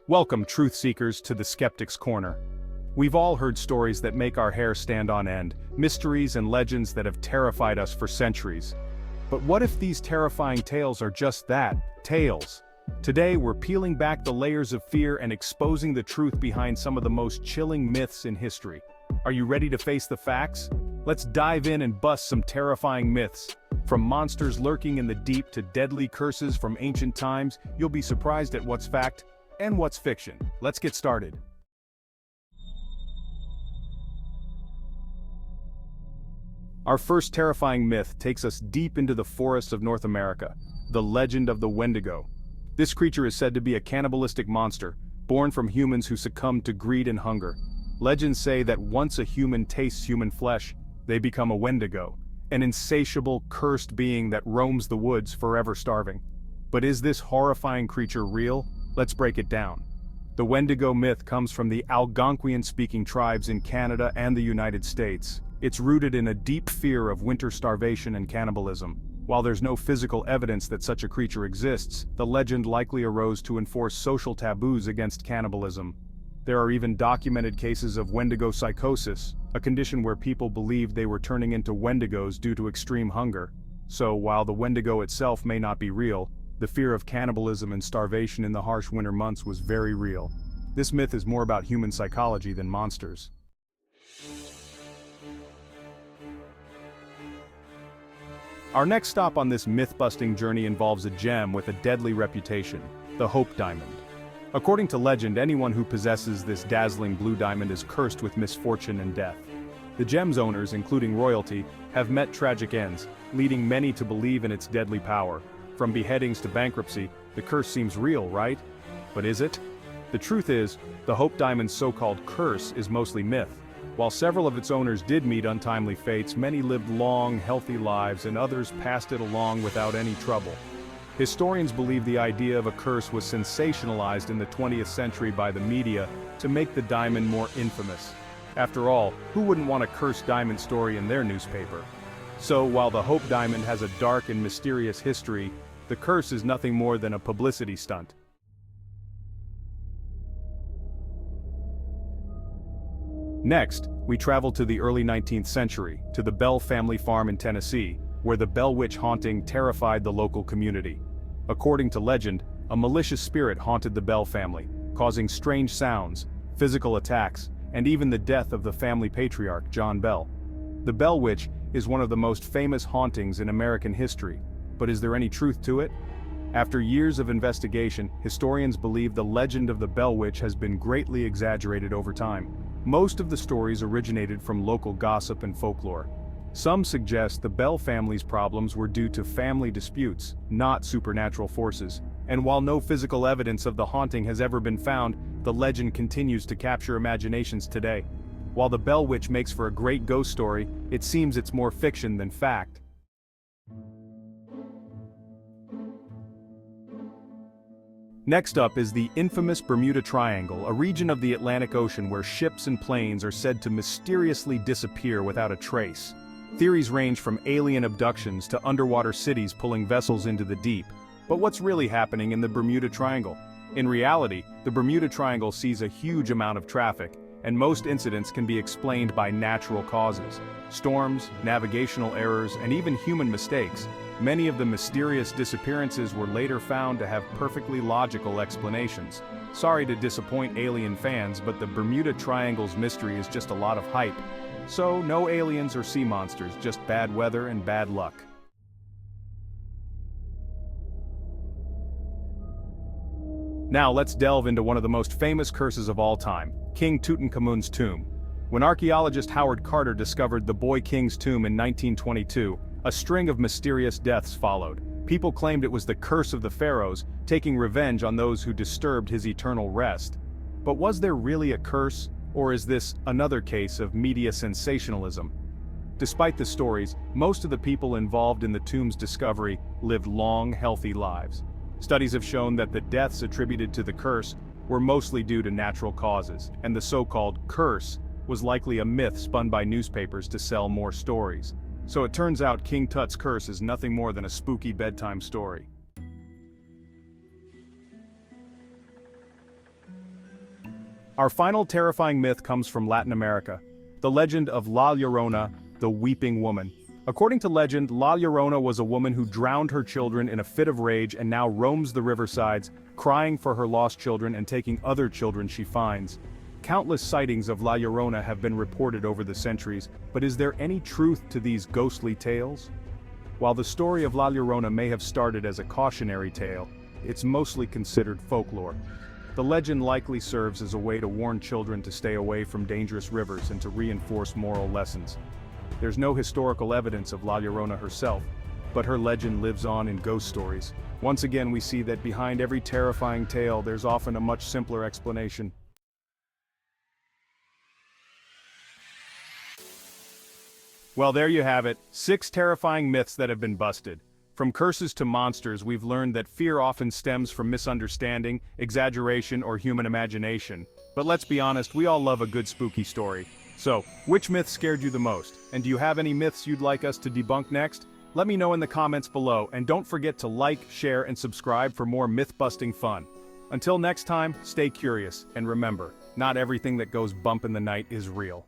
Welcome, truth seekers, to the Skeptic's Corner. We've all heard stories that make our hair stand on end, mysteries and legends that have terrified us for centuries. But what if these terrifying tales are just that, tales? Today we're peeling back the layers of fear and exposing the truth behind some of the most chilling myths in history. Are you ready to face the facts? Let's dive in and bust some terrifying myths. From monsters lurking in the deep to deadly curses from ancient times, you'll be surprised at what's fact and what's fiction. Let's get started. Our first terrifying myth takes us deep into the forests of North America, the legend of the Wendigo. This creature is said to be a cannibalistic monster, born from humans who succumbed to greed and hunger. Legends say that once a human tastes human flesh, they become a Wendigo, an insatiable, cursed being that roams the woods forever starving. But is this horrifying creature real? Let's break it down. The Wendigo myth comes from the Algonquian-speaking tribes in Canada and the United States. It's rooted in a deep fear of winter starvation and cannibalism. While there's no physical evidence that such a creature exists, the legend likely arose to enforce social taboos against cannibalism. There are even documented cases of Wendigo psychosis, a condition where people believed they were turning into Wendigos due to extreme hunger. So, while the Wendigo itself may not be real, the fear of cannibalism and starvation in the harsh winter months was very real. This myth is more about human psychology than monsters. Our next stop on this myth-busting journey involves a gem with a deadly reputation, the Hope Diamond. According to legend, anyone who possesses this dazzling blue diamond is cursed with misfortune and death. The gem's owners, including royalty, have met tragic ends, leading many to believe in its deadly power. From beheadings to bankruptcy, the curse seems real, right? But is it? The truth is, the Hope Diamond's so-called curse is mostly myth. While several of its owners did meet untimely fates, many lived long, healthy lives and others passed it along without any trouble. Historians believe the idea of a curse was sensationalized in the 20th century by the media to make the diamond more infamous. After all, who wouldn't want a cursed diamond story in their newspaper? So, while the Hope Diamond has a dark and mysterious history, the curse is nothing more than a publicity stunt. Next, we travel to the early 19th century, to the Bell family farm in Tennessee, where the Bell Witch haunting terrified the local community. According to legend, a malicious spirit haunted the Bell family, causing strange sounds, physical attacks, and even the death of the family patriarch, John Bell. The Bell Witch is one of the most famous hauntings in American history, but is there any truth to it? After years of investigation, historians believe the legend of the Bell Witch has been greatly exaggerated over time. Most of the stories originated from local gossip and folklore. Some suggest the Bell family's problems were due to family disputes, not supernatural forces. And while no physical evidence of the haunting has ever been found, the legend continues to capture imaginations today. While the Bell Witch makes for a great ghost story, it seems it's more fiction than fact. Next up is the infamous Bermuda Triangle, a region of the Atlantic Ocean where ships and planes are said to mysteriously disappear without a trace. Theories range from alien abductions to underwater cities pulling vessels into the deep. But what's really happening in the Bermuda Triangle? In reality, the Bermuda Triangle sees a huge amount of traffic, and most incidents can be explained by natural causes. Storms, navigational errors, and even human mistakes. Many of the mysterious disappearances were later found to have perfectly logical explanations. Sorry to disappoint alien fans, but the Bermuda Triangle's mystery is just a lot of hype. So, no aliens or sea monsters, just bad weather and bad luck. Now let's delve into one of the most famous curses of all time, King Tutankhamun's tomb. When archaeologist Howard Carter discovered the Boy King's tomb in 1922, a string of mysterious deaths followed. People claimed it was the curse of the pharaohs, taking revenge on those who disturbed his eternal rest. But was there really a curse, or is this another case of media sensationalism? Despite the stories, most of the people involved in the tomb's discovery lived long, healthy lives. Studies have shown that the deaths attributed to the curse were mostly due to natural causes, and the so-called curse was likely a myth spun by newspapers to sell more stories. So it turns out King Tut's curse is nothing more than a spooky bedtime story. Our final terrifying myth comes from Latin America, the legend of La Llorona, the weeping woman. According to legend, La Llorona was a woman who drowned her children in a fit of rage and now roams the riversides, crying for her lost children and taking other children she finds. Countless sightings of La Llorona have been reported over the centuries, but is there any truth to these ghostly tales? While the story of La Llorona may have started as a cautionary tale, it's mostly considered folklore. The legend likely serves as a way to warn children to stay away from dangerous rivers and to reinforce moral lessons. There's no historical evidence of La Llorona herself, but her legend lives on in ghost stories. Once again, we see that behind every terrifying tale there's often a much simpler explanation. Well, there you have it, 6 terrifying myths that have been busted. From curses to monsters, we've learned that fear often stems from misunderstanding, exaggeration, or human imagination. But let's be honest, we all love a good spooky story. So, which myth scared you the most? And do you have any myths you'd like us to debunk next? Let me know in the comments below, and don't forget to like, share, and subscribe for more myth-busting fun. Until next time, stay curious, and remember, not everything that goes bump in the night is real.